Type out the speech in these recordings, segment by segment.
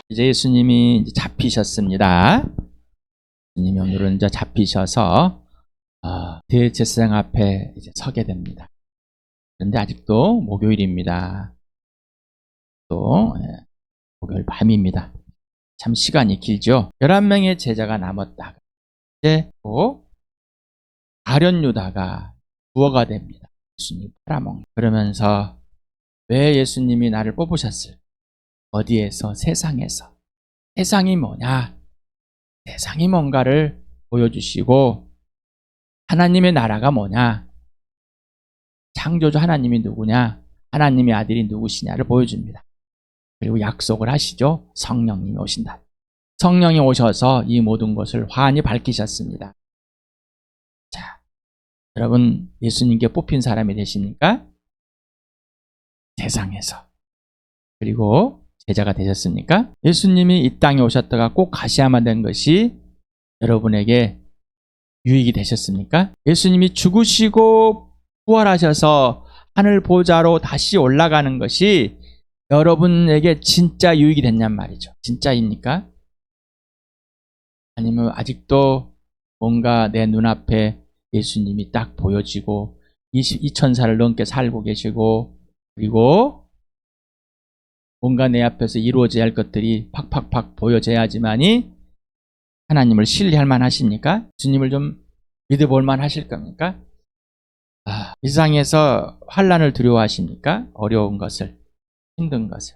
이제 예수님이 이제 잡히셨습니다. 예수님이 오늘은 이제 잡히셔서 대제사장 앞에 이제 서게 됩니다. 그런데 아직도 목요일입니다. 또 목요일 밤입니다. 참 시간이 길죠. 11명의 제자가 남았다가 이제 또 가룟 유다가 부어가 됩니다. 예수님 팔아먹는. 그러면서 왜 예수님이 나를 뽑으셨을까? 어디에서? 세상에서. 세상이 뭐냐? 세상이 뭔가를 보여주시고, 하나님의 나라가 뭐냐? 창조주 하나님이 누구냐? 하나님의 아들이 누구시냐를 보여줍니다. 그리고 약속을 하시죠. 성령님이 오신다. 성령이 오셔서 이 모든 것을 환히 밝히셨습니다. 자, 여러분 예수님께 뽑힌 사람이 되십니까? 세상에서. 그리고 제자가 되셨습니까? 예수님이 이 땅에 오셨다가 꼭 가셔야만 된 것이 여러분에게 유익이 되셨습니까? 예수님이 죽으시고 부활하셔서 하늘 보좌로 다시 올라가는 것이 여러분에게 진짜 유익이 됐냔 말이죠. 진짜입니까? 아니면 아직도 뭔가 내 눈앞에 예수님이 딱 보여지고 2000살을 넘게 살고 계시고, 그리고 뭔가 내 앞에서 이루어져야 할 것들이 팍팍팍 보여져야지만이 하나님을 신뢰할 만하십니까? 주님을 좀 믿어볼 만하실 겁니까? 이 세상에서 환난을 두려워하십니까? 어려운 것을, 힘든 것을.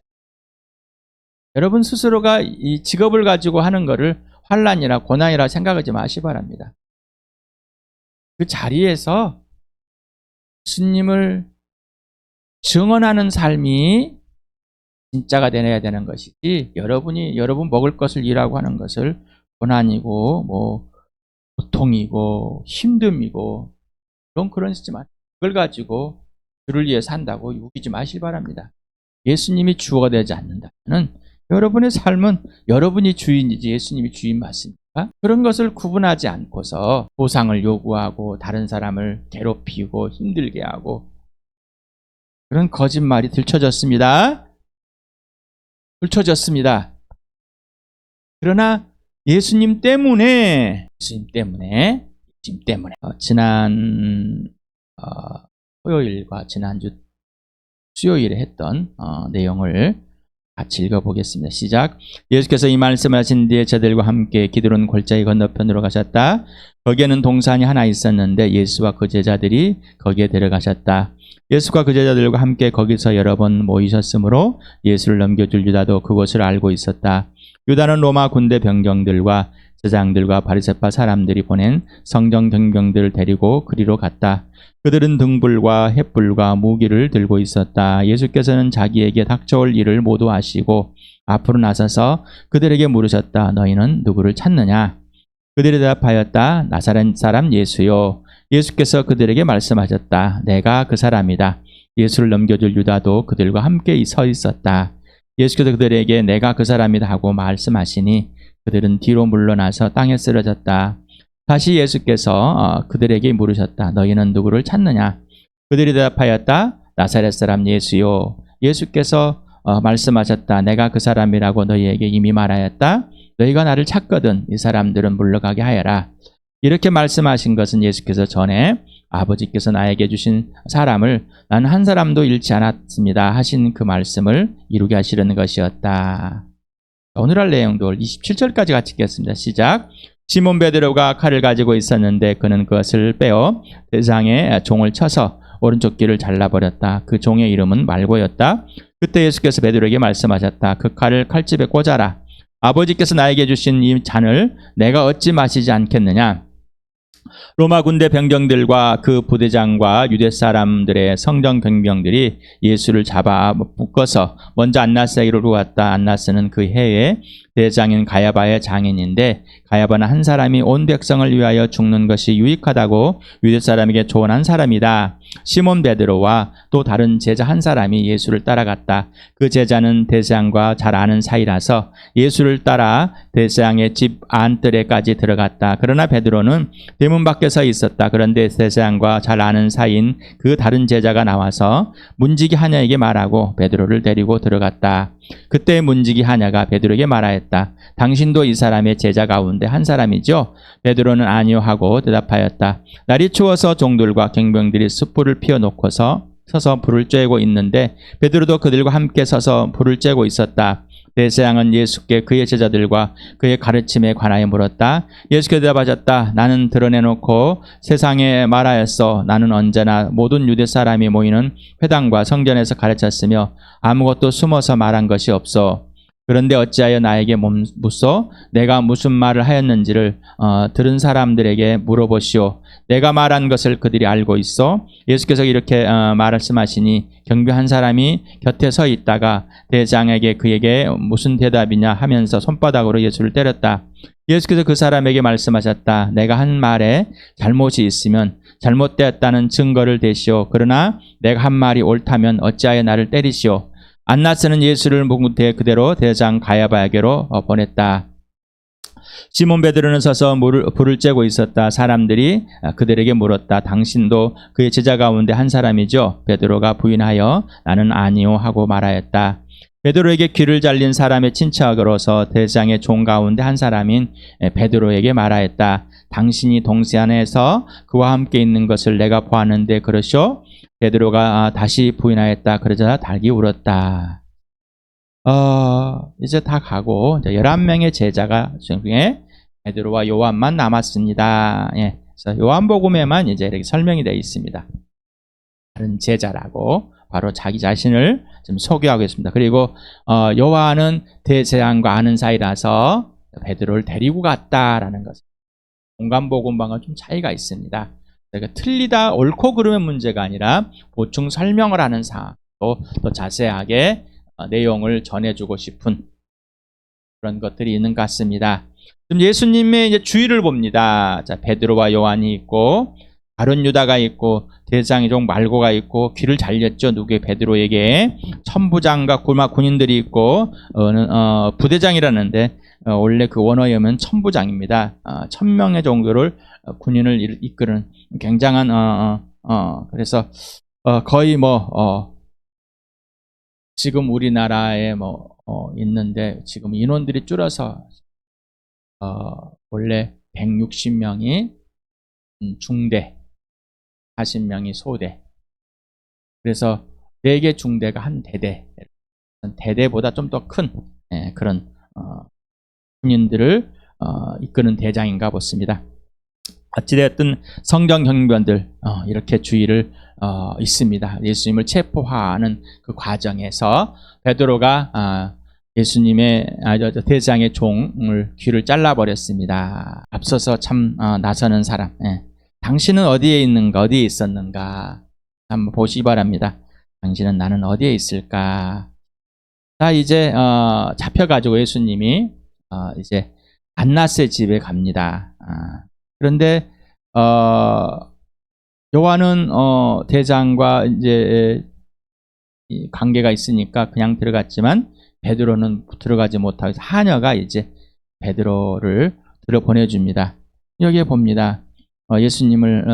여러분 스스로가 이 직업을 가지고 하는 것을 환난이라 고난이라 생각하지 마시 바랍니다. 그 자리에서 주님을 증언하는 삶이 진짜가 되어야 되는 것이지, 여러분 먹을 것을 일하고 하는 것을 고난이고 고통이고 힘듦이고 그런 것이지만 그걸 가지고 주를 위해 산다고 우기지 마시기 바랍니다. 예수님이 주어가 되지 않는다면 여러분의 삶은 여러분이 주인이지 예수님이 주인 맞습니까? 그런 것을 구분하지 않고서 보상을 요구하고 다른 사람을 괴롭히고 힘들게 하고 그런 거짓말이 들춰졌습니다. 그러나 예수님 때문에 지난 토요일과 지난주 수요일에 했던 내용을 같이 읽어보겠습니다. 시작. 예수께서 이 말씀을 하신 뒤에 저들과 함께 기드론 골짜기 건너편으로 가셨다. 거기에는 동산이 하나 있었는데 예수와 그 제자들이 거기에 데려가셨다. 예수가 그 제자들과 함께 거기서 여러 번 모이셨으므로 예수를 넘겨줄 유다도 그곳을 알고 있었다. 유다는 로마 군대 병정들과 제장들과 바리새파 사람들이 보낸 성전 경병들을 데리고 그리로 갔다. 그들은 등불과 횃불과 무기를 들고 있었다. 예수께서는 자기에게 닥쳐올 일을 모두 아시고 앞으로 나서서 그들에게 물으셨다. 너희는 누구를 찾느냐? 그들이 대답하였다. 나사렛 사람 예수요. 예수께서 그들에게 말씀하셨다. 내가 그 사람이다. 예수를 넘겨줄 유다도 그들과 함께 서 있었다. 예수께서 그들에게 내가 그 사람이다 하고 말씀하시니 그들은 뒤로 물러나서 땅에 쓰러졌다. 다시 예수께서 그들에게 물으셨다. 너희는 누구를 찾느냐? 그들이 대답하였다. 나사렛 사람 예수요. 예수께서 말씀하셨다. 내가 그 사람이라고 너희에게 이미 말하였다. 너희가 나를 찾거든 이 사람들은 물러가게 하여라. 이렇게 말씀하신 것은 예수께서 전에 아버지께서 나에게 주신 사람을 난 한 사람도 잃지 않았습니다 하신 그 말씀을 이루게 하시려는 것이었다. 오늘 할 내용들 27절까지 같이 읽겠습니다. 시작. 시몬 베드로가 칼을 가지고 있었는데 그는 그것을 빼어 대장에 종을 쳐서 오른쪽 귀를 잘라버렸다. 그 종의 이름은 말고였다. 그때 예수께서 베드로에게 말씀하셨다. 그 칼을 칼집에 꽂아라. 아버지께서 나에게 주신 이 잔을 내가 어찌 마시지 않겠느냐? 로마 군대 병정들과 그 부대장과 유대 사람들의 성전 경병들이 예수를 잡아 묶어서 먼저 안나스에게로 갔다. 안나스는 그 해에 대장인 가야바의 장인인데 가야바는 한 사람이 온 백성을 위하여 죽는 것이 유익하다고 유대 사람에게 조언한 사람이다. 시몬 베드로와 또 다른 제자 한 사람이 예수를 따라갔다. 그 제자는 대장과 잘 아는 사이라서 예수를 따라 대제사장의 집 안뜰에까지 들어갔다. 그러나 베드로는 대문 밖에 서 있었다. 그런데 대제사장과 잘 아는 사이인 그 다른 제자가 나와서 문지기 하냐에게 말하고 베드로를 데리고 들어갔다. 그때 문지기 하냐가 베드로에게 말하였다. 당신도 이 사람의 제자 가운데 한 사람이죠? 베드로는 아니요 하고 대답하였다. 날이 추워서 종들과 경병들이 숯불을 피워놓고서 서서 불을 쬐고 있는데 베드로도 그들과 함께 서서 불을 쬐고 있었다. 대제사장은 예수께 그의 제자들과 그의 가르침에 관하여 물었다. 예수께 대답하셨다. 나는 드러내놓고 세상에 말하였어. 나는 언제나 모든 유대 사람이 모이는 회당과 성전에서 가르쳤으며 아무것도 숨어서 말한 것이 없어. 그런데 어찌하여 나에게 묻소? 내가 무슨 말을 하였는지를 들은 사람들에게 물어보시오. 내가 말한 것을 그들이 알고 있어. 예수께서 이렇게 말씀하시니 경비 한 사람이 곁에 서 있다가 대장에게 그에게 무슨 대답이냐 하면서 손바닥으로 예수를 때렸다. 예수께서 그 사람에게 말씀하셨다. 내가 한 말에 잘못이 있으면 잘못되었다는 증거를 대시오. 그러나 내가 한 말이 옳다면 어찌하여 나를 때리시오. 안나스는 예수를 묵되 그대로 대장 가야바에게로 보냈다. 시몬 베드로는 서서 불을 쬐고 있었다. 사람들이 그들에게 물었다. 당신도 그의 제자 가운데 한 사람이죠? 베드로가 부인하여 나는 아니요 하고 말하였다. 베드로에게 귀를 잘린 사람의 친척으로서 대장의 종 가운데 한 사람인 베드로에게 말하였다. 당신이 동산에서 그와 함께 있는 것을 내가 보았는데 그러시오? 베드로가 다시 부인하였다. 그러자 닭이 울었다. 이제 다 가고 11명의 제자가 중에 베드로와 요한만 남았습니다. 예, 그래서 요한복음에만 이제 이렇게 설명이 되어 있습니다. 다른 제자라고 바로 자기 자신을 좀 소개하고 있습니다. 그리고 요한은 대제사장과 아는 사이라서 베드로를 데리고 갔다라는 것. 공간복음과는 좀 차이가 있습니다. 그러니까 틀리다 옳고 그름의 문제가 아니라 보충 설명을 하는 사항, 또 자세하게 내용을 전해주고 싶은 그런 것들이 있는 것 같습니다. 지금 예수님의 이제 주의를 봅니다. 자, 베드로와 요한이 있고 다른 유다가 있고 대장의 종 말고가 있고 귀를 잘렸죠. 누구의 베드로에게 천부장과 군인들이 있고 부대장이라는데 원래 그 원어에는 천부장입니다. 1000명의 정도를 군인을 이끄는 굉장한 그래서 거의 지금 우리나라에 있는데 지금 인원들이 줄어서 원래 160명이 중대, 40명이 소대. 그래서 4개 중대가 한 대대, 대대보다 좀 더 큰 그런 군인들을 이끄는 대장인가 보습니다. 어찌되었든 성경 경비원들 이렇게 주의를 있습니다. 예수님을 체포하는 그 과정에서 베드로가 예수님의 대장의 종을 귀를 잘라버렸습니다. 앞서서 참 나서는 사람. 당신은 어디에 있는가? 어디에 있었는가? 한번 보시기 바랍니다. 당신은 나는 어디에 있을까? 자, 이제 잡혀가지고 예수님이 이제 안나스의 집에 갑니다. 그런데 요한은 대장과 이제 관계가 있으니까 그냥 들어갔지만 베드로는 들어가지 못하고 하녀가 이제 베드로를 들여보내줍니다. 여기에 봅니다. 예수님을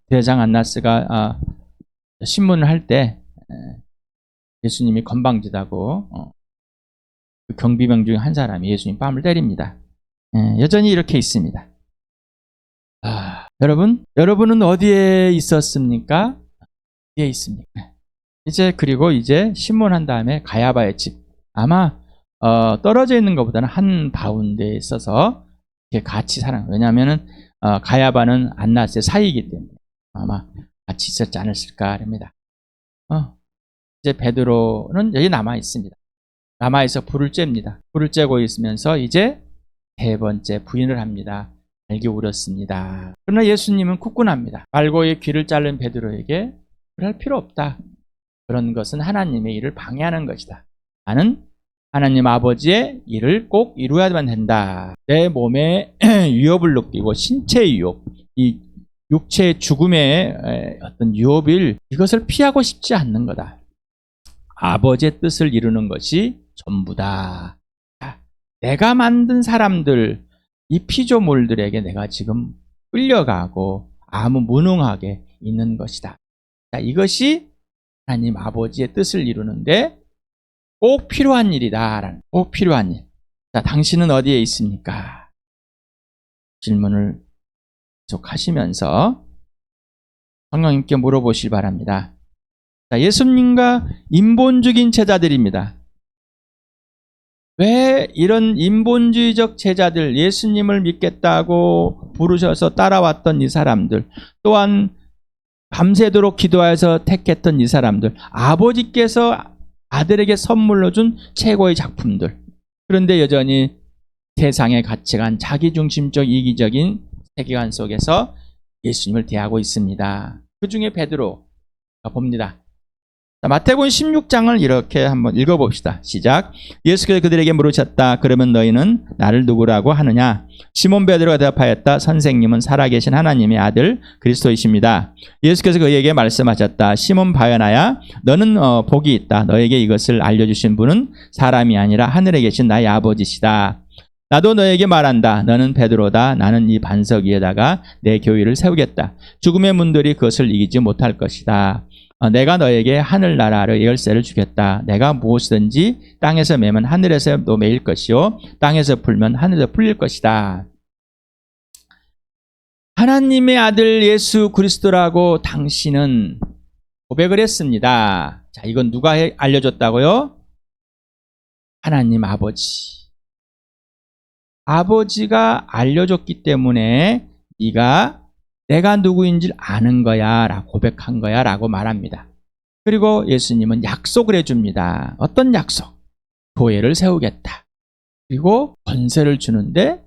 대장 안나스가 신문을 할 때 예수님이 건방지다고 그 경비병 중에 한 사람이 예수님 뺨을 때립니다. 여전히 이렇게 있습니다. 여러분은 어디에 있었습니까? 어디에 있습니까? 그리고 이제 신문한 다음에 가야바의 집. 아마 떨어져 있는 것보다는 한 가운데에 있어서 이렇게 같이 왜냐하면은 가야바는 안나스의 사이이기 때문에 아마 같이 있었지 않았을까 합니다. 이제 베드로는 여기 남아 있습니다. 남아 있어 불을 쬐입니다. 불을 쬐고 있으면서 이제 3번째 부인을 합니다. 달기 울었습니다. 그러나 예수님은 굳건합니다. 말고의 귀를 자른 베드로에게 그럴 필요 없다. 그런 것은 하나님의 일을 방해하는 것이다. 나는 하나님 아버지의 일을 꼭 이루어야만 된다. 내 몸에 위협을 느끼고 신체의 위협, 이 육체의 죽음의 어떤 유업일 이것을 피하고 싶지 않는 거다. 아버지의 뜻을 이루는 것이 전부다. 내가 만든 사람들, 이 피조물들에게 내가 지금 끌려가고 아무 무능하게 있는 것이다. 자, 이것이 하나님 아버지의 뜻을 이루는데 꼭 필요한 일이다. 꼭 필요한 일. 자, 당신은 어디에 있습니까? 질문을 계속하시면서 성령님께 물어보시기 바랍니다. 자, 예수님과 인본주의인 제자들입니다. 왜 이런 인본주의적 제자들, 예수님을 믿겠다고 부르셔서 따라왔던 이 사람들, 또한 밤새도록 기도하여서 택했던 이 사람들, 아버지께서 아들에게 선물로 준 최고의 작품들, 그런데 여전히 세상의 가치관, 자기중심적 이기적인 세계관 속에서 예수님을 대하고 있습니다. 그 중에 베드로가 봅니다. 자, 마태복음 16장을 이렇게 한번 읽어봅시다. 시작. 예수께서 그들에게 물으셨다. 그러면 너희는 나를 누구라고 하느냐? 시몬 베드로가 대답하였다. 선생님은 살아계신 하나님의 아들 그리스도이십니다. 예수께서 그에게 말씀하셨다. 시몬 바요나야, 너는 복이 있다. 너에게 이것을 알려주신 분은 사람이 아니라 하늘에 계신 나의 아버지시다. 나도 너에게 말한다. 너는 베드로다. 나는 이 반석 위에다가 내 교회를 세우겠다. 죽음의 문들이 그것을 이기지 못할 것이다. 내가 너에게 하늘나라의 열쇠를 주겠다. 내가 무엇이든지 땅에서 매면 하늘에서도 매일 것이요 땅에서 풀면 하늘에서 풀릴 것이다. 하나님의 아들 예수 그리스도라고 당신은 고백을 했습니다. 자, 이건 누가 알려줬다고요? 하나님 아버지. 아버지가 알려줬기 때문에 네가 내가 누구인지 아는 거야 라고 고백한 거야 라고 말합니다. 그리고 예수님은 약속을 해줍니다. 어떤 약속? 교회를 세우겠다. 그리고 권세를 주는데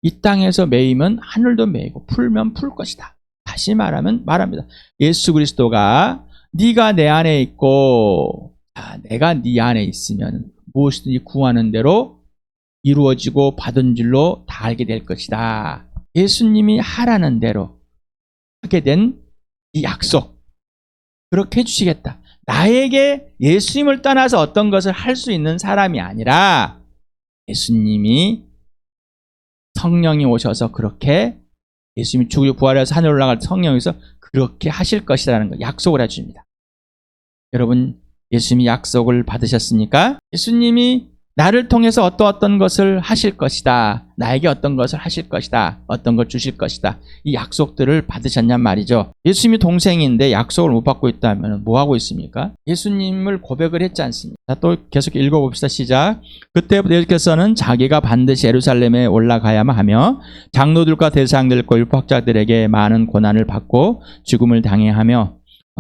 이 땅에서 매이면 하늘도 매이고 풀면 풀 것이다. 다시 말하면 말합니다. 예수 그리스도가 네가 내 안에 있고 내가 네 안에 있으면 무엇이든지 구하는 대로 이루어지고 받은 줄로 다 알게 될 것이다. 예수님이 하라는 대로 하게 된 이 약속, 그렇게 해주시겠다. 나에게 예수님을 떠나서 어떤 것을 할 수 있는 사람이 아니라 예수님이 성령이 오셔서 그렇게 예수님이 죽고 부활해서 하늘 올라갈 성령에서 그렇게 하실 것이라는 거 약속을 해줍니다. 여러분, 예수님이 약속을 받으셨습니까? 예수님이 나를 통해서 어떤 것을 하실 것이다. 나에게 어떤 것을 하실 것이다. 어떤 걸 주실 것이다. 이 약속들을 받으셨냔 말이죠. 예수님이 동생인데 약속을 못 받고 있다면 뭐 하고 있습니까? 예수님을 고백을 했지 않습니까? 자, 또 계속 읽어봅시다. 시작. 그때부터 예수께서는 자기가 반드시 예루살렘에 올라가야만 하며 장로들과 대제사장들과 율법학자들에게 많은 고난을 받고 죽음을 당해하며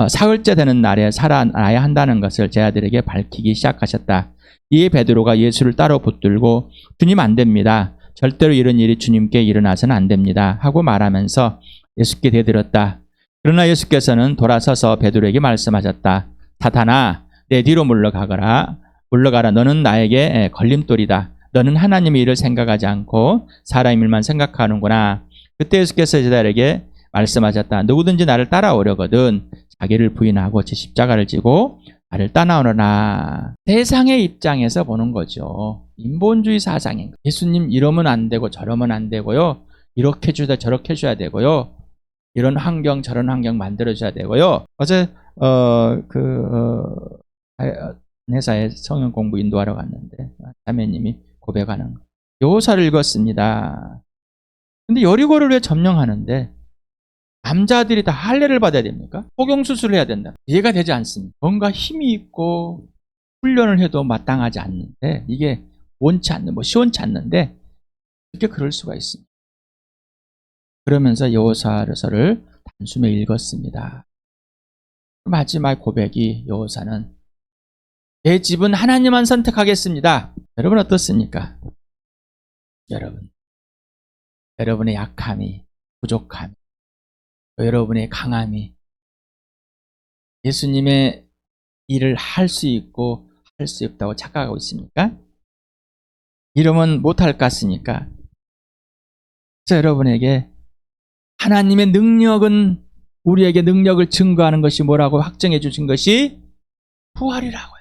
사흘째 되는 날에 살아나야 한다는 것을 제자들에게 밝히기 시작하셨다. 이에 베드로가 예수를 따로 붙들고 주님 안 됩니다. 절대로 이런 일이 주님께 일어나서는 안 됩니다. 하고 말하면서 예수께 대들었다. 그러나 예수께서는 돌아서서 베드로에게 말씀하셨다. 사탄아, 내 뒤로 물러가라. 너는 나에게 걸림돌이다. 너는 하나님의 일을 생각하지 않고 사람의 일만 생각하는구나. 그때 예수께서 제자들에게 말씀하셨다. 누구든지 나를 따라오려거든 자기를 부인하고 제 십자가를 지고 나를 따라오너라. 세상의 입장에서 보는 거죠. 인본주의 사상인 거예요. 예수님 이러면 안 되고 저러면 안 되고요. 이렇게 해주다 저렇게 해줘야 되고요. 이런 환경 저런 환경 만들어줘야 되고요. 어제 회사에 성경 공부 인도하러 갔는데 자매님이 고백하는 거. 여호사를 읽었습니다. 근데 여리고를 왜 점령하는데 남자들이 다 할례를 받아야 됩니까? 포경수술을 해야 된다. 이해가 되지 않습니다. 뭔가 힘이 있고 훈련을 해도 마땅하지 않는데 이게 원치 않는, 시원치 않는데 이렇게 그럴 수가 있습니다. 그러면서 여호사서를 단숨에 읽었습니다. 마지막 고백이 여호사는 내 집은 하나님만 선택하겠습니다. 여러분 어떻습니까? 여러분의 약함이, 부족함이, 여러분의 강함이 예수님의 일을 할 수 있고 할 수 없다고 착각하고 있습니까? 이러면 못할 것 같습니까? 그래서 여러분에게 하나님의 능력은 우리에게 능력을 증거하는 것이 뭐라고 확정해 주신 것이 부활이라고요.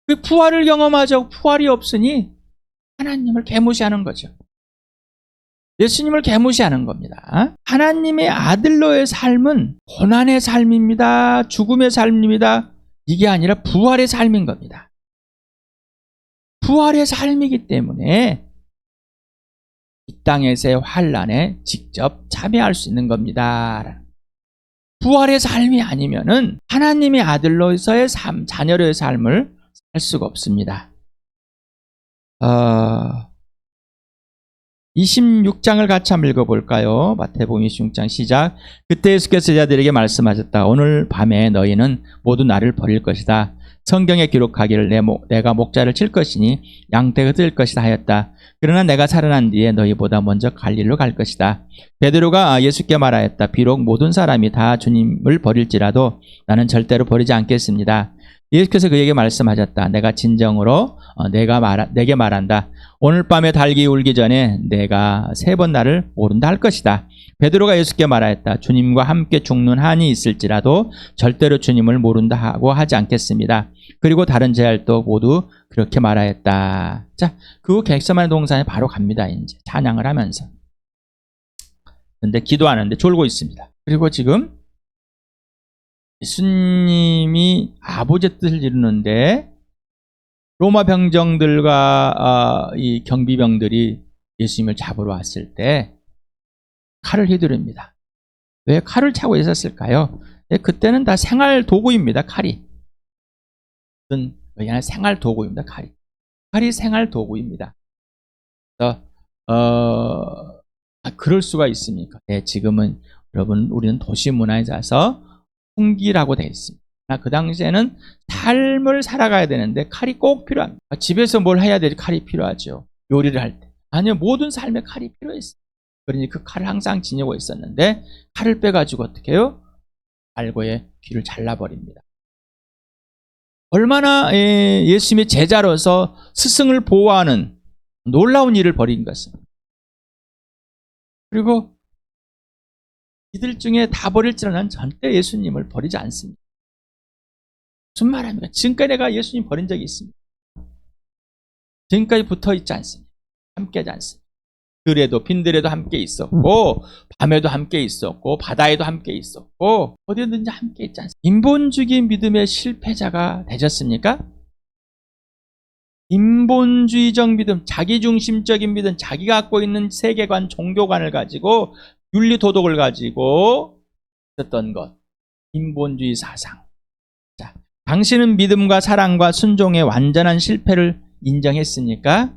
그 부활을 경험하자고 부활이 없으니 하나님을 개무시하는 거죠. 예수님을 개무시하는 겁니다. 하나님의 아들로의 삶은 고난의 삶입니다. 죽음의 삶입니다. 이게 아니라 부활의 삶인 겁니다. 부활의 삶이기 때문에 이 땅에서의 환난에 직접 참여할 수 있는 겁니다. 부활의 삶이 아니면은 하나님의 아들로서의 삶, 자녀로의 삶을 살 수가 없습니다. 26장을 같이 한번 읽어볼까요? 마태복음 26장 시작. 그때 예수께서 제자들에게 말씀하셨다. 오늘 밤에 너희는 모두 나를 버릴 것이다. 성경에 기록하기를 내가 목자를 칠 것이니 양떼가 뜰 것이다 하였다. 그러나 내가 살아난 뒤에 너희보다 먼저 갈릴리로 갈 것이다. 베드로가 예수께 말하였다. 비록 모든 사람이 다 주님을 버릴지라도 나는 절대로 버리지 않겠습니다. 예수께서 그에게 말씀하셨다. 내가 진정으로 내게 말한다. 오늘 밤에 닭이 울기 전에 내가 3번 나를 모른다 할 것이다. 베드로가 예수께 말하였다. 주님과 함께 죽는 한이 있을지라도 절대로 주님을 모른다고 하지 않겠습니다. 그리고 다른 제자들도 모두 그렇게 말하였다. 자, 그 후 객세마네 동산에 바로 갑니다. 이제 찬양을 하면서. 근데 기도하는데 졸고 있습니다. 그리고 지금 예수님이 아버지의 뜻을 이루는데 로마 병정들과 이 경비병들이 예수님을 잡으러 왔을 때 칼을 휘두릅니다. 왜 칼을 차고 있었을까요? 그때는 다 생활 도구입니다. 칼이. 그냥 생활 도구입니다. 칼이 생활 도구입니다. 그래서 그럴 수가 있습니까? 네, 지금은 여러분 우리는 도시 문화에 자서 풍기라고 되어 있습니다. 그 당시에는 삶을 살아가야 되는데 칼이 꼭 필요합니다. 집에서 뭘 해야 되지? 칼이 필요하죠. 요리를 할 때. 아니요, 모든 삶에 칼이 필요했어요. 그러니 그 칼을 항상 지니고 있었는데 칼을 빼가지고 어떻게 해요? 알고의 귀를 잘라버립니다. 얼마나 예수님의 제자로서 스승을 보호하는 놀라운 일을 벌인 것입니다. 그리고 이들 중에 다 버릴지라도 절대 예수님을 버리지 않습니다. 무슨 말합니까? 지금까지 내가 예수님 버린 적이 있습니다. 지금까지 붙어 있지 않습니다. 함께 하지 않습니다. 들에도 빈들에도 함께 있었고 밤에도 함께 있었고 바다에도 함께 있었고 어디든지 함께 있지 않습니까? 인본주의 믿음의 실패자가 되셨습니까? 인본주의적 믿음, 자기중심적인 믿음, 자기가 갖고 있는 세계관, 종교관을 가지고 윤리 도덕을 가지고 있었던 것, 인본주의 사상. 자, 당신은 믿음과 사랑과 순종의 완전한 실패를 인정했습니까?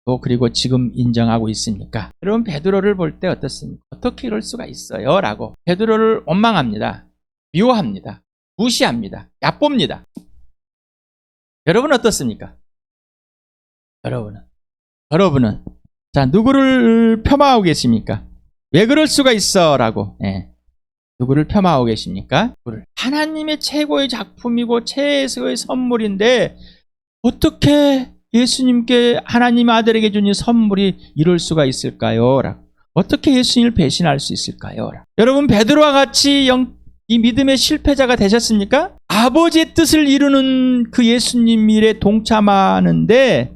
또 그리고 지금 인정하고 있습니까? 여러분 베드로를 볼 때 어떻습니까? 어떻게 이럴 수가 있어요? 라고 베드로를 원망합니다. 미워합니다. 무시합니다. 얕봅니다. 여러분 어떻습니까? 여러분은 자, 누구를 폄하하고 계십니까? 왜 그럴 수가 있어? 라고 누구를 폄하하고 계십니까? 하나님의 최고의 작품이고 최고의 선물인데 어떻게 예수님께 하나님의 아들에게 준 이 선물이 이럴 수가 있을까요? 라고. 어떻게 예수님을 배신할 수 있을까요? 라고. 여러분 베드로와 같이 이 믿음의 실패자가 되셨습니까? 아버지의 뜻을 이루는 그 예수님 일에 동참하는데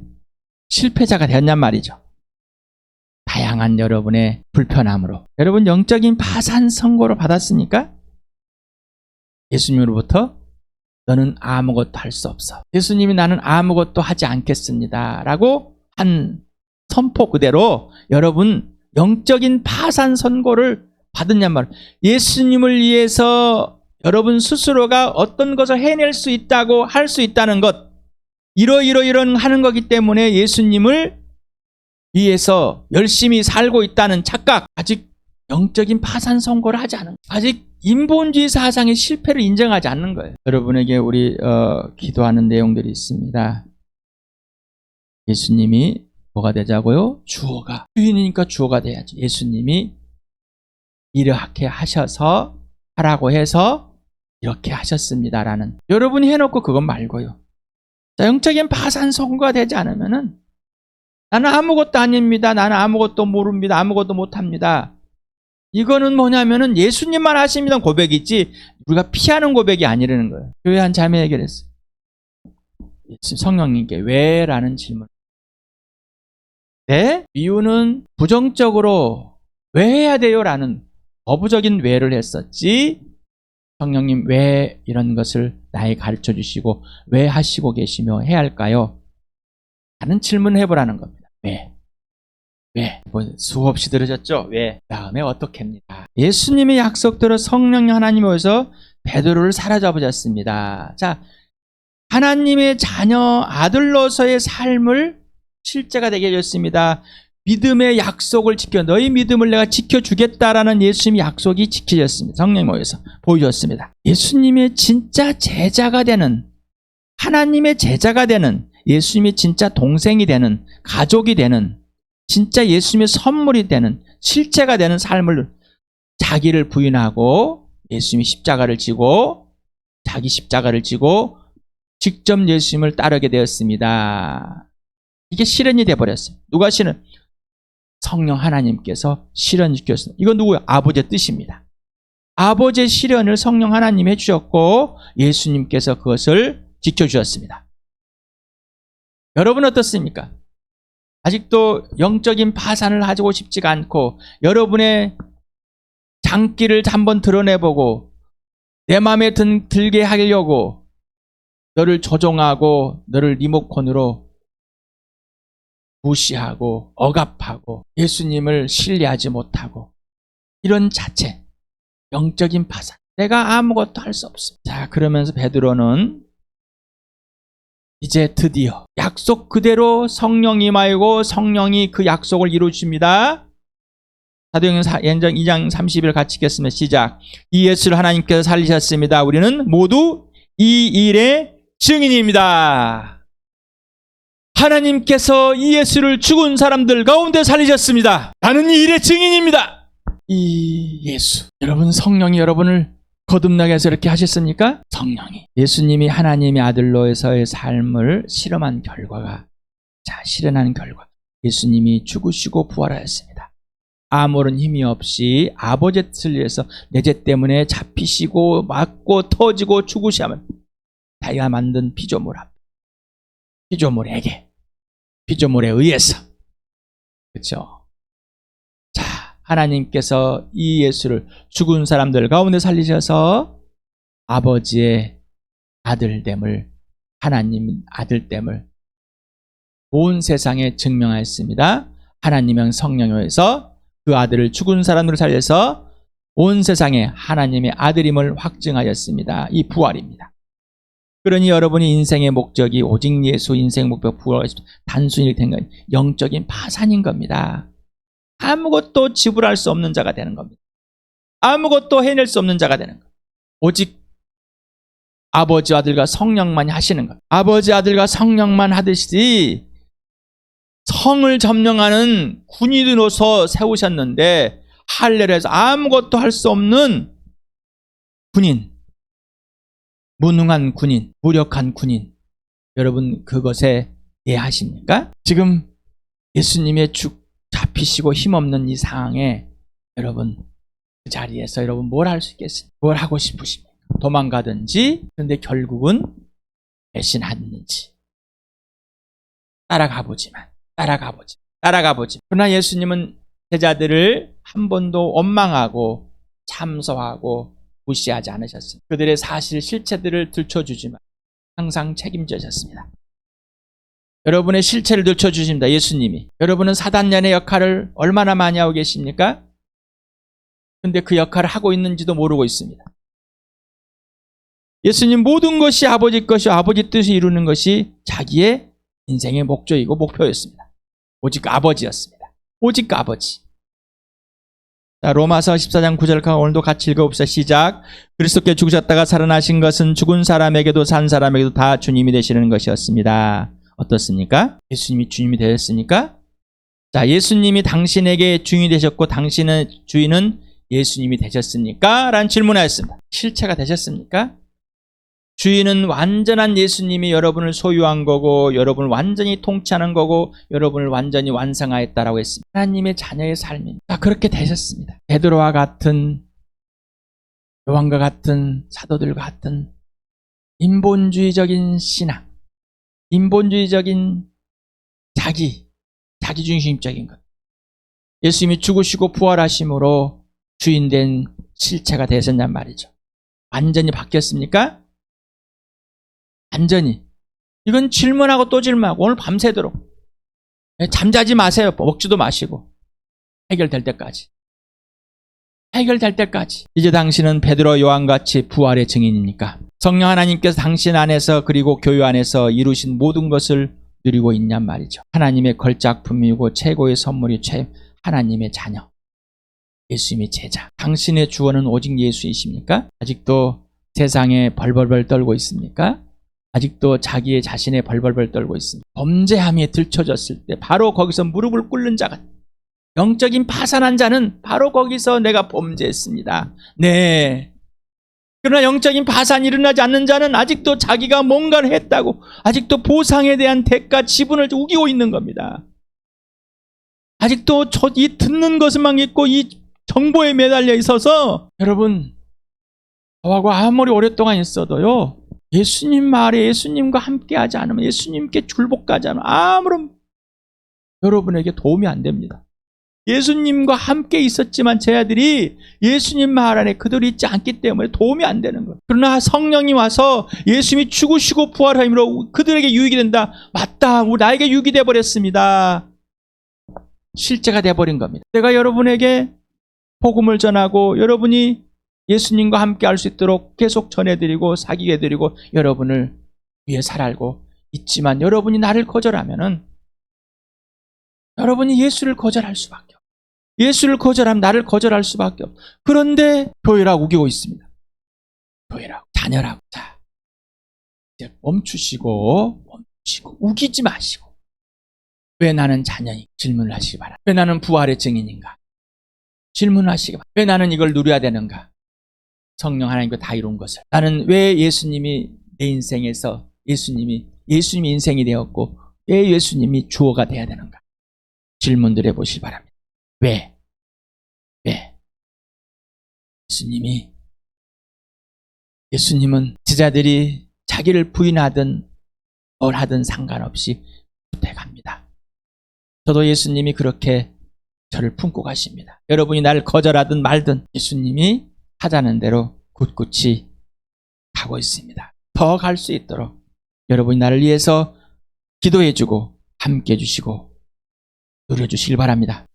실패자가 되었냔 말이죠. 다양한 여러분의 불편함으로. 여러분 영적인 파산 선고를 받았습니까? 예수님으로부터 너는 아무것도 할 수 없어. 예수님이 나는 아무것도 하지 않겠습니다. 라고 한 선포 그대로 여러분 영적인 파산 선고를 받았냔 말이에요. 예수님을 위해서 여러분 스스로가 어떤 것을 해낼 수 있다고 할 수 있다는 것, 이런 하는 거기 때문에 예수님을 위해서 열심히 살고 있다는 착각, 아직 영적인 파산 선고를 하지 않은 거예요. 아직 인본주의 사상의 실패를 인정하지 않는 거예요. 여러분에게 우리 기도하는 내용들이 있습니다. 예수님이 뭐가 되자고요? 주어가. 주인이니까 주어가 돼야지. 예수님이 이렇게 하셔서 하라고 해서 이렇게 하셨습니다라는. 여러분이 해놓고 그건 말고요. 자, 영적인 파산 선고가 되지 않으면은 나는 아무것도 아닙니다. 나는 아무것도 모릅니다. 아무것도 못합니다. 이거는 뭐냐면은 예수님만 하십니다 고백이지 우리가 피하는 고백이 아니라는 거예요. 교회 한 자매에게 그랬어요. 성령님께 왜? 라는 질문. 네? 이유는 부정적으로 왜 해야 돼요? 라는 거부적인 왜를 했었지, 성령님 왜 이런 것을 나에게 가르쳐 주시고 왜 하시고 계시며 해야 할까요? 라는 질문을 해보라는 겁니다. 왜? 왜? 수없이 들으셨죠? 왜? 다음에 어떻게 합니다. 예수님의 약속대로 성령 하나님이 오셔서 베드로를 사로잡으셨습니다. 자, 하나님의 자녀 아들로서의 삶을 실제가 되게 해줬습니다. 믿음의 약속을 지켜, 너희 믿음을 내가 지켜주겠다라는 예수님의 약속이 지켜졌습니다. 성령님 오셔서 보여줬습니다. 예수님의 진짜 제자가 되는, 하나님의 제자가 되는, 예수님의 진짜 동생이 되는, 가족이 되는, 진짜 예수님의 선물이 되는, 실제가 되는 삶을, 자기를 부인하고 예수님이 십자가를 지고, 자기 십자가를 지고 직접 예수님을 따르게 되었습니다. 이게 실현이 되어버렸어요. 누가 실현? 성령 하나님께서 실현시켰습니다. 이건 누구예요? 아버지의 뜻입니다. 아버지의 실현을 성령 하나님이 해주셨고 예수님께서 그것을 지켜주셨습니다. 여러분 어떻습니까? 아직도 영적인 파산을 하고 싶지가 않고 여러분의 장기를 한번 드러내보고 내 마음에 들게 하려고 너를 조종하고 너를 리모컨으로 무시하고 억압하고 예수님을 신뢰하지 못하고 이런 자체, 영적인 파산, 내가 아무것도 할 수 없습니다. 자, 그러면서 베드로는 이제 드디어 약속 그대로 성령이 임하고 성령이 그 약속을 이루십니다. 사도행전 2장 30일 같이 읽겠습니다. 시작. 이 예수를 하나님께서 살리셨습니다. 우리는 모두 이 일의 증인입니다. 하나님께서 이 예수를 죽은 사람들 가운데 살리셨습니다. 나는 이 일의 증인입니다. 이 예수, 여러분 성령이 여러분을 거듭나게 해서 이렇게 하셨습니까? 성령이 예수님이 하나님의 아들로서의 삶을 실험한 결과가, 자, 실현한 결과, 예수님이 죽으시고 부활하였습니다. 아무런 힘이 없이 아버지의 뜻을 위해서 내 죄 때문에 잡히시고 맞고 터지고 죽으시면 자기가 만든 피조물 앞, 피조물에게, 피조물에 의해서, 그렇죠? 자, 하나님께서 이 예수를 죽은 사람들 가운데 살리셔서 아버지의 아들됨을, 하나님 아들됨을 온 세상에 증명하였습니다. 하나님은 성령에서 그 아들을 죽은 사람들을 살려서 온 세상에 하나님의 아들임을 확증하였습니다. 이 부활입니다. 그러니 여러분이 인생의 목적이 오직 예수, 인생의 목적 부활, 단순히 된 건 영적인 파산인 겁니다. 아무것도 지불할 수 없는 자가 되는 겁니다. 아무것도 해낼 수 없는 자가 되는 겁니다. 오직 아버지, 아들과 성령만이 하시는 것. 아버지, 아들과 성령만 하듯이 성을 점령하는 군인으로서 세우셨는데 할례를 해서 아무것도 할 수 없는 군인, 무능한 군인, 무력한 군인, 여러분 그것에 예하십니까? 지금 예수님의 잡히시고 힘없는 이 상황에 여러분 그 자리에서 여러분 뭘 할 수 있겠습니까? 뭘 하고 싶으십니까? 도망가든지, 그런데 결국은 배신하든지 따라가보지. 그러나 예수님은 제자들을 한 번도 원망하고 참소하고 무시하지 않으셨습니다. 그들의 사실 실체들을 들춰주지만 항상 책임져셨습니다. 여러분의 실체를 들춰주십니다. 예수님이. 여러분은 사단년의 역할을 얼마나 많이 하고 계십니까? 근데 그 역할을 하고 있는지도 모르고 있습니다. 예수님 모든 것이 아버지 것이요 아버지 뜻을 이루는 것이 자기의 인생의 목적이고 목표였습니다. 오직 아버지였습니다. 오직 아버지. 자, 로마서 14장 9절 오늘도 같이 읽어봅시다. 시작. 그리스도께 죽으셨다가 살아나신 것은 죽은 사람에게도 산 사람에게도 다 주님이 되시는 것이었습니다. 어떻습니까? 예수님이 주님이 되셨습니까? 자, 예수님이 당신에게 주인이 되셨고 당신의 주인은 예수님이 되셨습니까? 라는 질문하였습니다. 실체가 되셨습니까? 주인은 완전한 예수님이 여러분을 소유한 거고 여러분을 완전히 통치하는 거고 여러분을 완전히 완성하였다라고 했습니다. 하나님의 자녀의 삶입니다. 그렇게 되셨습니다. 베드로와 같은, 요한과 같은, 사도들과 같은 인본주의적인 신앙, 인본주의적인 자기 자기중심적인 것. 예수님이 죽으시고 부활하심으로 주인된 실체가 되셨냔 말이죠. 완전히 바뀌었습니까? 완전히. 이건 질문하고 또 질문하고 오늘 밤새도록 잠자지 마세요. 먹지도 마시고 해결될 때까지. 해결될 때까지. 이제 당신은 베드로 요한같이 부활의 증인입니까? 성령 하나님께서 당신 안에서 그리고 교회 안에서 이루신 모든 것을 누리고 있냔 말이죠. 하나님의 걸작품이고 최고의 선물이 하나님의 자녀, 예수님의 제자. 당신의 주어는 오직 예수이십니까? 아직도 세상에 벌벌벌 떨고 있습니까? 아직도 자기의 자신의 벌벌벌 떨고 있습니다. 범죄함에 들춰졌을 때 바로 거기서 무릎을 꿇는 자가, 영적인 파산한 자는 바로 거기서 내가 범죄했습니다. 네. 그러나 영적인 파산이 일어나지 않는 자는 아직도 자기가 뭔가를 했다고 아직도 보상에 대한 대가 지분을 우기고 있는 겁니다. 아직도 이 듣는 것만 믿고 이 정보에 매달려 있어서 여러분, 저하고 아무리 오랫동안 있어도요, 예수님 말에 예수님과 함께하지 않으면, 예수님께 줄복하지 않으면 아무런 여러분에게 도움이 안 됩니다. 예수님과 함께 있었지만 제 아들이 예수님 말 안에 그대로 있지 않기 때문에 도움이 안 되는 거예요. 그러나 성령이 와서 예수님이 죽으시고 부활함으로 그들에게 유익이 된다. 맞다. 나에게 유익이 되어버렸습니다. 실제가 되어버린 겁니다. 내가 여러분에게 복음을 전하고 여러분이 예수님과 함께 할 수 있도록 계속 전해드리고 사귀게 해드리고 여러분을 위해 살고 있지만 여러분이 나를 거절하면은 여러분이 예수를 거절할 수밖에 없어요. 예수를 거절하면 나를 거절할 수밖에 없어요. 그런데 교회라고 우기고 있습니다. 교회라고, 자녀라고. 자, 이제 멈추시고 우기지 마시고, 왜 나는 자녀인가 질문을 하시기 바랍니다. 왜 나는 부활의 증인인가 질문을 하시기 바랍니다. 왜 나는 이걸 누려야 되는가? 성령 하나님과 다 이룬 것을. 나는 왜 예수님이 내 인생에서 예수님이 인생이 되었고 왜 예수님이 주어가 돼야 되는가? 질문들 해보시기 바랍니다. 왜? 예수님은 제자들이 자기를 부인하든 뭘 하든 상관없이 부탁합니다. 저도 예수님이 그렇게 저를 품고 가십니다. 여러분이 나를 거절하든 말든 예수님이 하자는 대로 굳굳이 가고 있습니다. 더 갈 수 있도록 여러분이 나를 위해서 기도해주고 함께 해주시고 누려주시길 바랍니다.